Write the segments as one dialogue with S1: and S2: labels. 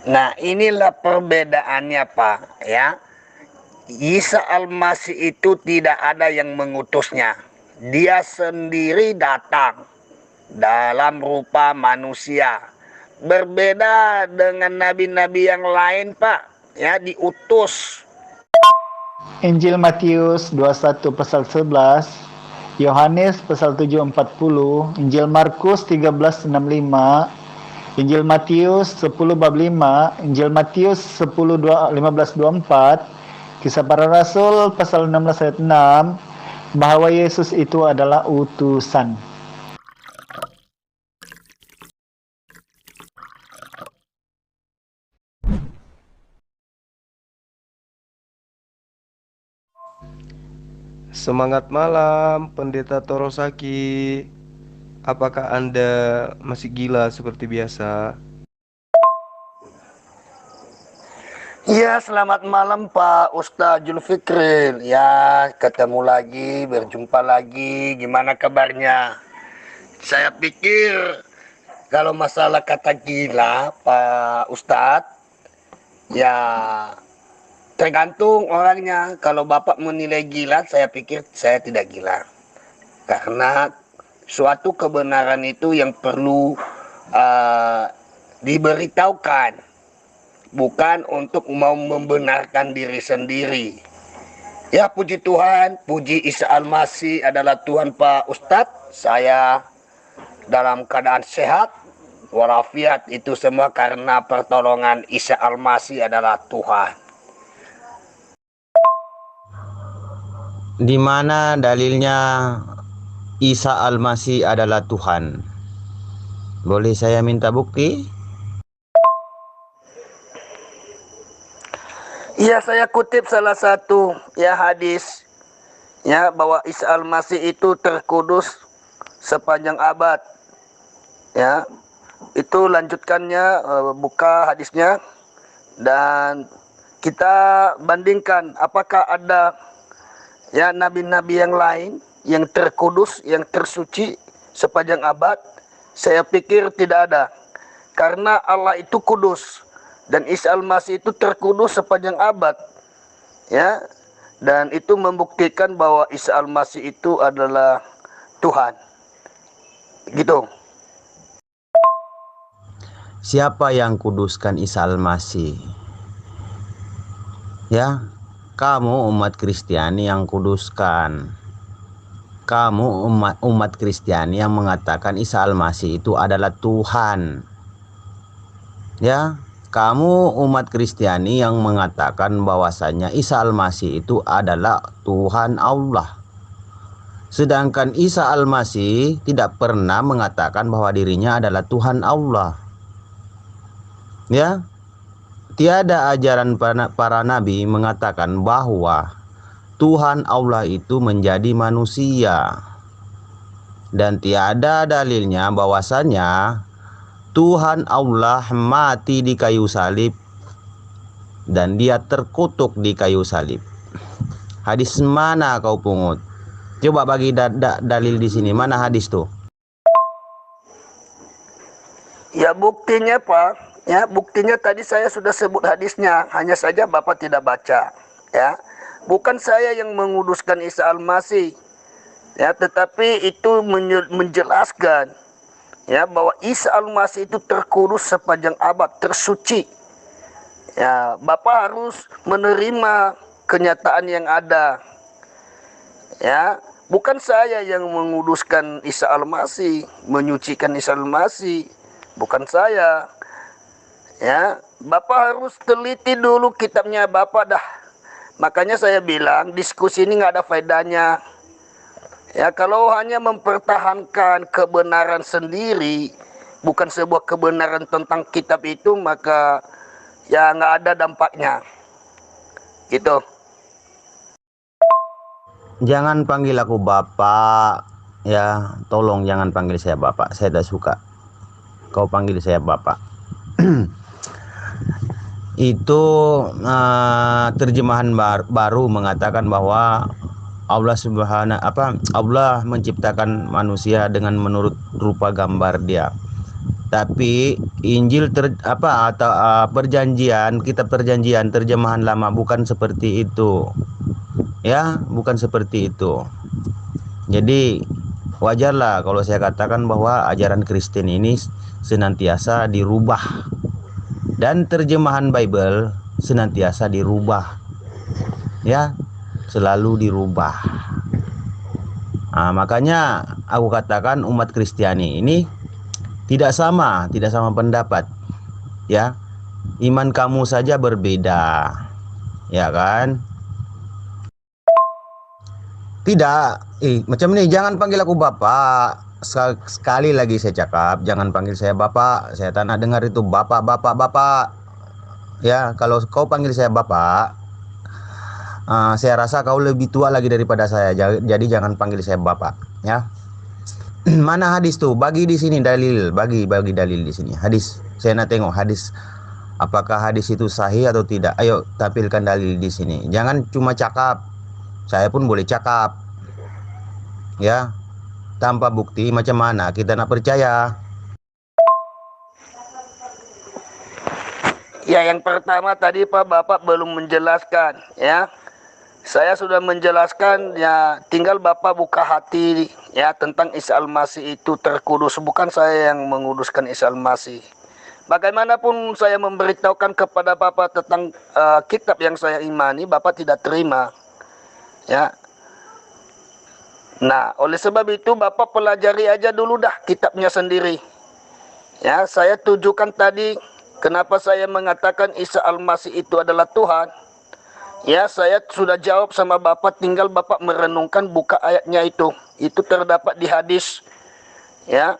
S1: Nah, inilah perbedaannya, Pak, ya. Isa Al-Masih itu tidak ada yang mengutusnya. Dia sendiri datang dalam rupa manusia. Berbeda dengan nabi-nabi yang lain, Pak, ya, diutus.
S2: Injil Matius 21 pasal 11, Yohanes pasal 7:40, Injil Markus 13:65, Injil Matius 10 bab 5, Injil Matius 15:24, Kisah Para Rasul pasal 16 ayat 6, bahwa Yesus itu adalah utusan.
S3: Semangat malam, Pendeta Torosaki. Apakah Anda masih gila seperti biasa?
S1: Ya, selamat malam Pak Ustadz Julfikri. Ya, ketemu lagi, berjumpa lagi. Gimana kabarnya? Saya pikir kalau masalah kata gila, Pak Ustadz, ya tergantung orangnya. Kalau Bapak menilai gila, saya pikir saya tidak gila. Karena suatu kebenaran itu yang perlu diberitahukan, bukan untuk mau membenarkan diri sendiri. Ya, puji Tuhan, puji Isa Al-Masih adalah Tuhan Pak Ustadz. Saya dalam keadaan sehat walafiat, itu semua karena pertolongan Isa Al-Masih adalah Tuhan.
S4: Di mana dalilnya Isa Al-Masih adalah Tuhan? Boleh saya minta bukti?
S1: Iya, saya kutip salah satu ya hadis ya, bahwa Isa Al-Masih itu terkudus sepanjang abad. Ya, itu lanjutkannya, buka hadisnya dan kita bandingkan apakah ada ya nabi-nabi yang lain yang terkudus, yang tersuci sepanjang abad. Saya pikir tidak ada, karena Allah itu kudus dan Isa Al-Masih itu terkudus sepanjang abad, ya, dan itu membuktikan bahwa Isa Al-Masih itu adalah Tuhan, gitu.
S4: Siapa yang kuduskan Isa Al-Masih? Ya, kamu umat Kristiani yang kuduskan. Kamu umat Kristiani yang mengatakan Isa Al-Masih itu adalah Tuhan. Ya, kamu umat Kristiani yang mengatakan bahwasanya Isa Al-Masih itu adalah Tuhan Allah. Sedangkan Isa Al-Masih tidak pernah mengatakan bahwa dirinya adalah Tuhan Allah. Ya, tiada ajaran para nabi mengatakan bahwa Tuhan Allah itu menjadi manusia. Dan tiada dalilnya bahwasanya Tuhan Allah mati di kayu salib dan dia terkutuk di kayu salib. Hadis mana kau pungut? Coba bagi dalil di sini. Mana hadis tuh?
S1: Ya, buktinya Pak. Ya, buktinya tadi saya sudah sebut hadisnya, hanya saja Bapak tidak baca. Ya, bukan saya yang menguduskan Isa Al-Masih, ya, tetapi itu menjelaskan ya bahwa Isa Al-Masih itu terkudus sepanjang abad, tersuci. Ya, Bapak harus menerima kenyataan yang ada. Ya, bukan saya yang menguduskan Isa Al-Masih, menyucikan Isa Al-Masih, bukan saya. Ya, Bapak harus teliti dulu kitabnya Bapak dah. Makanya saya bilang diskusi ini nggak ada faedahnya. Ya, kalau hanya mempertahankan kebenaran sendiri, bukan sebuah kebenaran tentang kitab itu, maka ya nggak ada dampaknya. Gitu.
S4: Jangan panggil aku Bapak. Ya, tolong jangan panggil saya Bapak. Saya tidak suka kau panggil saya Bapak. Itu terjemahan baru mengatakan bahwa Allah menciptakan manusia dengan menurut rupa gambar dia. Tapi Injil perjanjian, kitab perjanjian terjemahan lama bukan seperti itu. Ya, bukan seperti itu. Jadi wajarlah kalau saya katakan bahwa ajaran Kristen ini senantiasa dirubah dan terjemahan Bible senantiasa dirubah. Ya, selalu dirubah. Nah, makanya aku katakan umat Kristiani ini tidak sama pendapat, ya. Iman kamu saja berbeda, ya kan? Tidak, macam ini, jangan panggil aku Bapak. Sekali lagi saya cakap, jangan panggil saya Bapak. Saya tak nak dengar itu Bapak. Ya, kalau kau panggil saya Bapak, saya rasa kau lebih tua lagi daripada saya. Jadi jangan panggil saya Bapak, ya. Mana hadis tuh? Bagi di sini dalil, bagi dalil di sini. Hadis. Saya nak tengok hadis. Apakah hadis itu sahih atau tidak? Ayo tampilkan dalil di sini. Jangan cuma cakap. Saya pun boleh cakap. Ya. Tanpa bukti macam mana kita nak percaya?
S1: Ya, yang pertama tadi Pak, Bapak belum menjelaskan, ya. Saya sudah menjelaskan, ya, tinggal Bapak buka hati, ya, tentang Isa Al-Masih itu terkudus. Bukan saya yang menguduskan Isa Al-Masih. Bagaimanapun saya memberitahukan kepada Bapak tentang kitab yang saya imani, Bapak tidak terima, ya. Nah, oleh sebab itu Bapak pelajari aja dulu dah kitabnya sendiri. Ya, saya tujukan tadi kenapa saya mengatakan Isa Al-Masih itu adalah Tuhan. Ya, saya sudah jawab sama Bapak, tinggal Bapak merenungkan, buka ayatnya itu. Itu terdapat di hadis. Ya.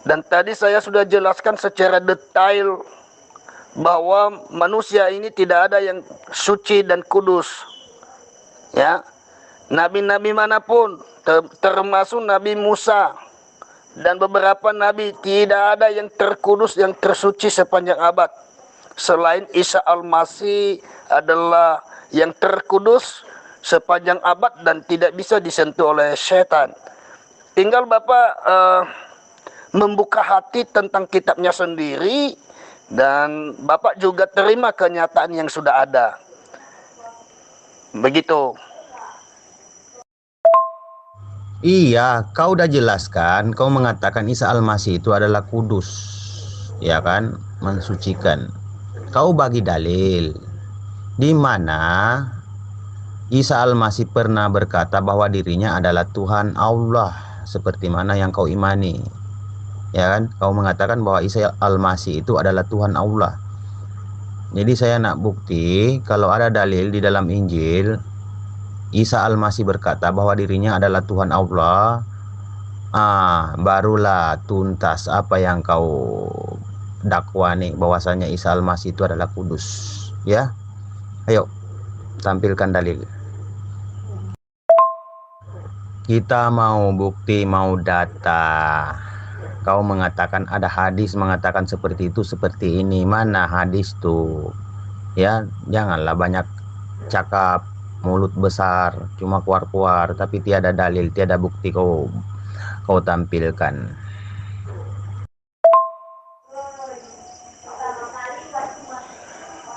S1: Dan tadi saya sudah jelaskan secara detail bahwa manusia ini tidak ada yang suci dan kudus. Ya. Nabi-nabi manapun, termasuk Nabi Musa dan beberapa nabi, tidak ada yang terkudus, yang tersuci sepanjang abad. Selain Isa Al-Masih adalah yang terkudus sepanjang abad dan tidak bisa disentuh oleh setan. Tinggal Bapak membuka hati tentang kitabnya sendiri, dan Bapak juga terima kenyataan yang sudah ada. Begitu.
S4: Iya, kau udah jelaskan, kau mengatakan Isa Al-Masih itu adalah kudus, ya kan, mensucikan. Kau bagi dalil di mana Isa Al-Masih pernah berkata bahwa dirinya adalah Tuhan Allah, seperti mana yang kau imani, ya kan? Kau mengatakan bahwa Isa Al-Masih itu adalah Tuhan Allah. Jadi saya nak bukti kalau ada dalil di dalam Injil Isa Al-Masih berkata bahwa dirinya adalah Tuhan Allah, barulah tuntas apa yang kau dakwani bahwasanya Isa Al-Masih itu adalah kudus, ya. Ayo tampilkan dalil. Kita mau bukti, mau data. Kau mengatakan ada hadis mengatakan seperti itu, seperti ini. Mana hadis tuh? Ya, janganlah banyak cakap, mulut besar, cuma keluar-keluar, tapi tiada dalil, tiada bukti kau tampilkan.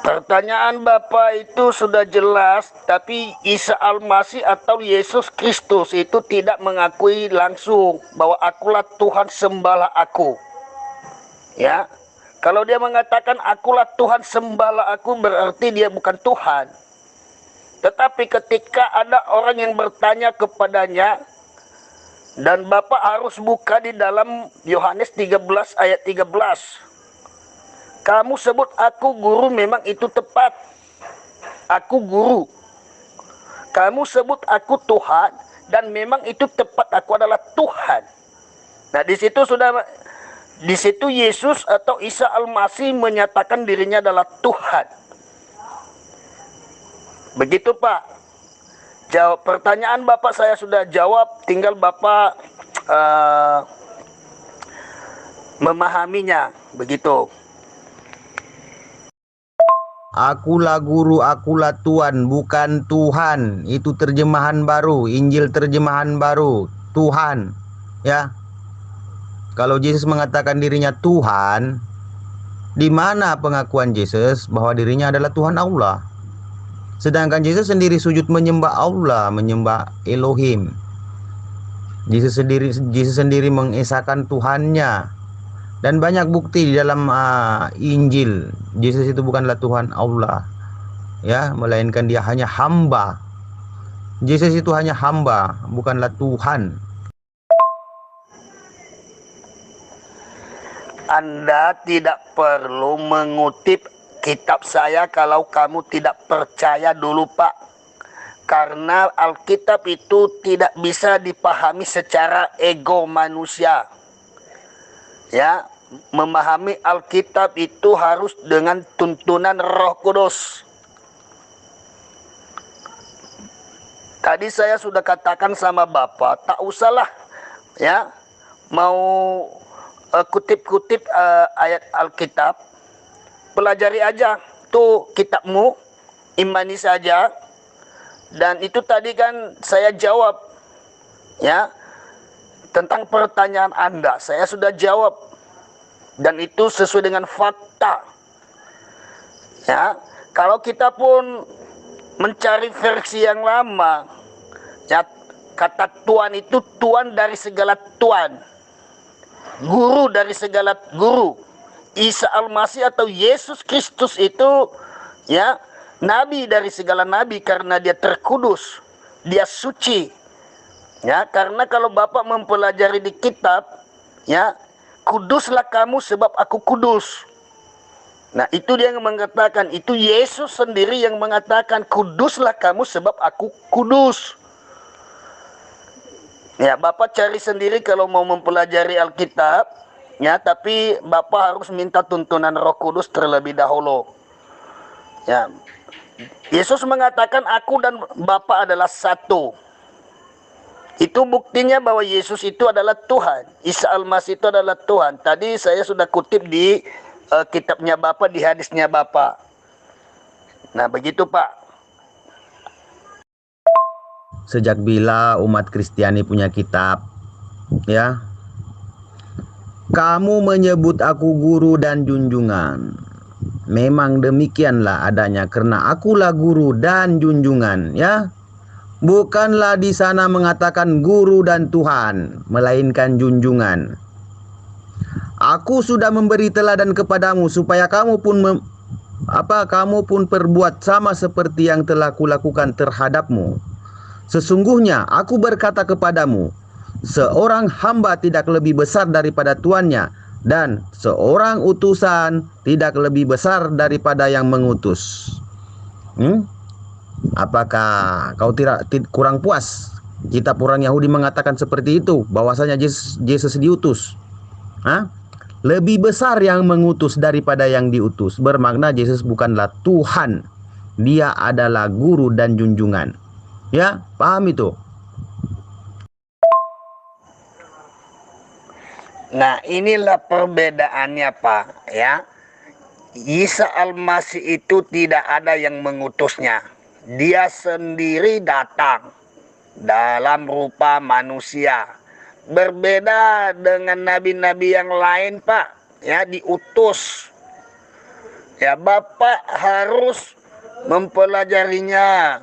S1: Pertanyaan Bapak itu sudah jelas, tapi Isa Al-Masih atau Yesus Kristus itu tidak mengakui langsung bahwa akulah Tuhan, sembahlah aku. Ya. Kalau dia mengatakan akulah Tuhan, sembahlah aku, berarti dia bukan Tuhan. Tetapi ketika ada orang yang bertanya kepadanya, dan Bapak harus buka di dalam Yohanes 13 ayat 13. Kamu sebut aku guru, memang itu tepat. Aku guru. Kamu sebut aku Tuhan, dan memang itu tepat, aku adalah Tuhan. Nah, di situ Yesus atau Isa Al-Masih menyatakan dirinya adalah Tuhan. Begitu Pak. Jawab pertanyaan Bapak saya sudah jawab, tinggal Bapak memahaminya. Begitu.
S4: Akulah guru, akulah Tuhan, bukan Tuhan. Itu terjemahan baru, Injil terjemahan baru, Tuhan. Ya. Kalau Yesus mengatakan dirinya Tuhan, di mana pengakuan Yesus bahwa dirinya adalah Tuhan Allah? Sedangkan Yesus sendiri sujud menyembah Allah, menyembah Elohim. Yesus sendiri mengesahkan Tuhannya. Dan banyak bukti di dalam Injil, Yesus itu bukanlah Tuhan Allah, ya, melainkan dia hanya hamba. Yesus itu hanya hamba, bukanlah Tuhan.
S1: Anda tidak perlu mengutip kitab saya kalau kamu tidak percaya dulu, Pak. Karena Alkitab itu tidak bisa dipahami secara ego manusia. Ya, memahami Alkitab itu harus dengan tuntunan Roh Kudus. Tadi saya sudah katakan sama Bapak, tak usahlah ya mau kutip-kutip ayat Alkitab. Pelajari aja tuh kitabmu, imani saja. Dan itu tadi kan saya jawab ya, tentang pertanyaan Anda, saya sudah jawab, dan itu sesuai dengan fakta. Ya, kalau kita pun mencari versi yang lama, ya, kata Tuhan itu Tuhan dari segala Tuhan, guru dari segala guru. Isa Al-Masih atau Yesus Kristus itu ya nabi dari segala nabi karena dia terkudus, dia suci. Ya, karena kalau Bapak mempelajari di kitab, ya, kuduslah kamu sebab aku kudus. Nah, itu dia yang mengatakan, itu Yesus sendiri yang mengatakan, kuduslah kamu sebab aku kudus. Ya, Bapak cari sendiri kalau mau mempelajari Alkitab, ya, tapi Bapak harus minta tuntunan Roh Kudus terlebih dahulu. Ya, Yesus mengatakan, aku dan Bapa adalah satu. Itu buktinya bahwa Yesus itu adalah Tuhan. Isa Al-Masih itu adalah Tuhan. Tadi saya sudah kutip di kitabnya Bapak, di hadisnya Bapak. Nah, begitu Pak.
S4: Sejak bila umat Kristiani punya kitab, ya? Kamu menyebut aku guru dan junjungan. Memang demikianlah adanya, karena akulah guru dan junjungan, ya. Bukanlah di sana mengatakan guru dan Tuhan, melainkan junjungan. Aku sudah memberi teladan kepadamu supaya kamu pun perbuat sama seperti yang telah kulakukan terhadapmu. Sesungguhnya aku berkata kepadamu, seorang hamba tidak lebih besar daripada tuannya, dan seorang utusan tidak lebih besar daripada yang mengutus. Apakah kau kurang puas? Kitab orang Yahudi mengatakan seperti itu, bahwasanya Yesus diutus. Lebih besar yang mengutus daripada yang diutus. Bermakna Yesus bukanlah Tuhan. Dia adalah guru dan junjungan. Ya, paham itu?
S1: Nah, inilah perbedaannya Pak, ya. Isa Al-Masih itu tidak ada yang mengutusnya. Dia sendiri datang dalam rupa manusia. Berbeda dengan nabi-nabi yang lain Pak, ya, diutus. Ya, Bapak harus mempelajarinya.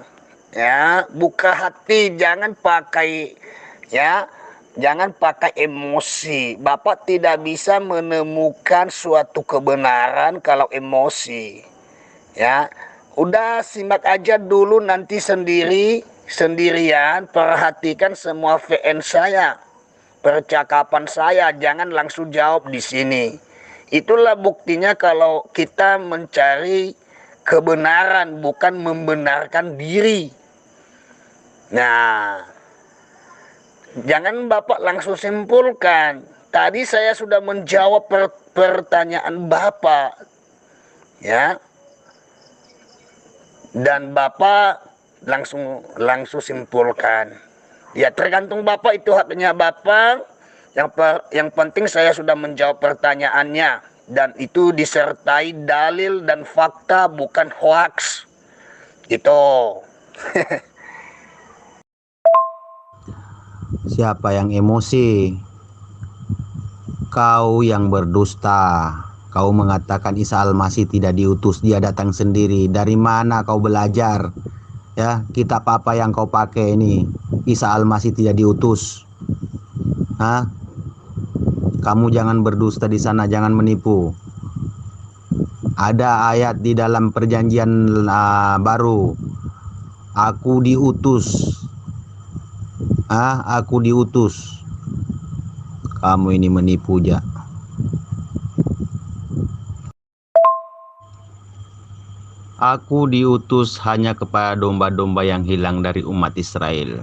S1: Ya, buka hati, jangan pakai emosi. Bapak tidak bisa menemukan suatu kebenaran kalau emosi. Ya, udah simak aja dulu nanti sendirian, perhatikan semua VN saya, percakapan saya, jangan langsung jawab di sini. Itulah buktinya kalau kita mencari kebenaran, bukan membenarkan diri. Nah, jangan Bapak langsung simpulkan. Tadi saya sudah menjawab pertanyaan Bapak. Ya. Dan Bapak langsung simpulkan. Ya, tergantung Bapak, itu haknya Bapak. Yang penting saya sudah menjawab pertanyaannya, dan itu disertai dalil dan fakta, bukan hoax. Gitu.
S4: Siapa yang emosi? Kau yang berdusta. Kau mengatakan Isa Al-Masih tidak diutus, dia datang sendiri. Dari mana kau belajar? Ya, kitab apa yang kau pakai ini? Isa Al-Masih tidak diutus. Hah? Kamu jangan berdusta di sana, jangan menipu. Ada ayat di dalam perjanjian baru. Aku diutus. Aku diutus. Kamu ini menipu ja. Aku diutus hanya kepada domba-domba yang hilang dari umat Israel.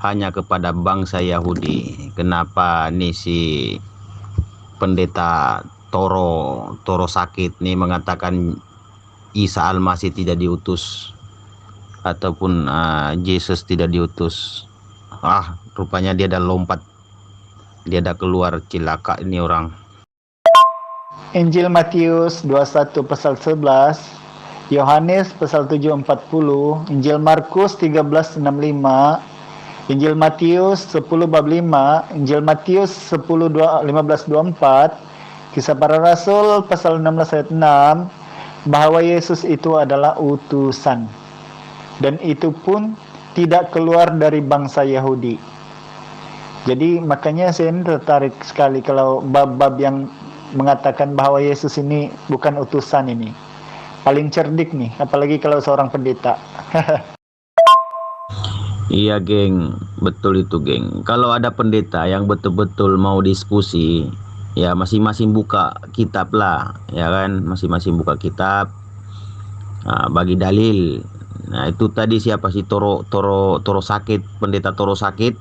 S4: Hanya kepada bangsa Yahudi. Kenapa nih si pendeta Toro sakit nih mengatakan Isa Al-Masih tidak diutus ataupun Yesus tidak diutus? Rupanya dia ada lompat, dia ada keluar, cilaka ini orang.
S2: Injil Matius 21 pasal 11, Yohanes pasal 7:40, Injil Markus 13:65, Injil Matius 10 bab 5, Injil Matius 15:24, Kisah Para Rasul pasal 16 ayat 6, bahwa Yesus itu adalah utusan. Dan itu pun tidak keluar dari bangsa Yahudi. Jadi makanya saya ini tertarik sekali kalau bab-bab yang mengatakan bahwa Yesus ini bukan utusan ini. Paling cerdik nih, apalagi kalau seorang pendeta.
S4: Iya geng, betul itu geng. Kalau ada pendeta yang betul-betul mau diskusi, ya masing-masing buka kitab lah, ya kan, masing-masing buka kitab, bagi dalil. Nah itu tadi siapa sih Toro sakit, pendeta Toro sakit.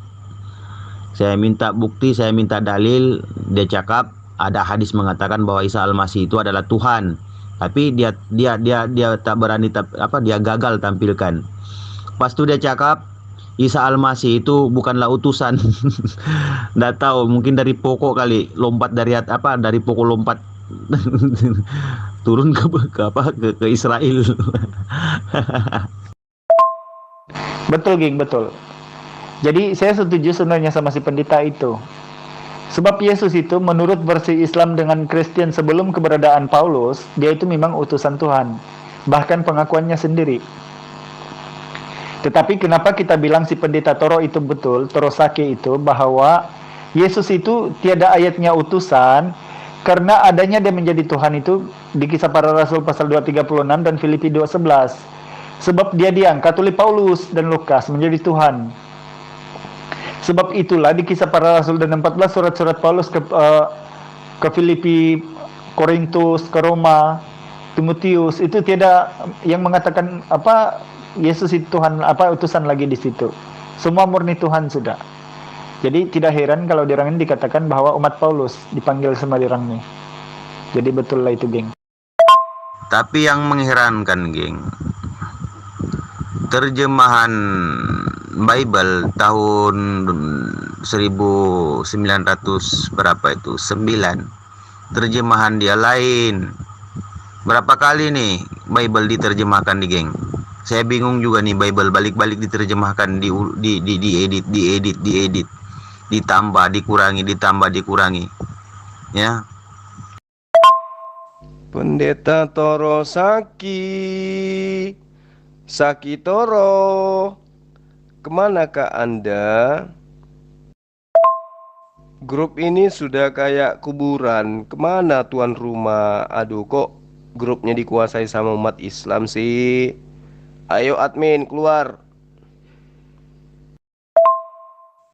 S4: Saya minta bukti, saya minta dalil, dia cakap ada hadis mengatakan bahwa Isa Al-Masih itu adalah Tuhan. Tapi dia tak berani, dia gagal tampilkan. Pas itu dia cakap Isa Al-Masih itu bukanlah utusan. Nggak tahu, mungkin dari pokok kali, lompat dari dari pokok lompat turun ke Israel.
S2: Betul geng, betul. Jadi saya setuju sebenarnya sama si pendeta itu. Sebab Yesus itu menurut versi Islam dengan Kristen sebelum keberadaan Paulus, dia itu memang utusan Tuhan. Bahkan pengakuannya sendiri. Tetapi kenapa kita bilang si pendeta Toro itu betul, Toro Sake itu, bahwa Yesus itu tiada ayatnya utusan, karena adanya dia menjadi Tuhan itu di Kisah Para Rasul pasal 2:36 dan Filipi 2:11. Sebab dia diangkat oleh Paulus dan Lukas menjadi Tuhan. Sebab itulah di Kisah Para Rasul dan 14 surat-surat Paulus ke Filipi, Korintus, ke Roma, Timotius, itu tiada yang mengatakan Yesus itu Tuhan, utusan lagi di situ. Semua murni Tuhan sudah. Jadi tidak heran kalau di orang ini dikatakan bahwa umat Paulus dipanggil sama orang ini. Jadi betul lah itu, geng.
S4: Tapi yang mengherankan, geng, terjemahan Bible tahun 1900 berapa itu? 9. Terjemahan dia lain. Berapa kali nih Bible diterjemahkan di geng? Saya bingung juga nih, Bible balik-balik diterjemahkan, diedit, ditambah, dikurangi. Ya.
S3: Pendeta Toro Saki Toro, kemanakah Anda? Grup ini sudah kayak kuburan. Kemana tuan rumah? Aduh, kok grupnya dikuasai sama umat Islam sih? Ayo admin keluar.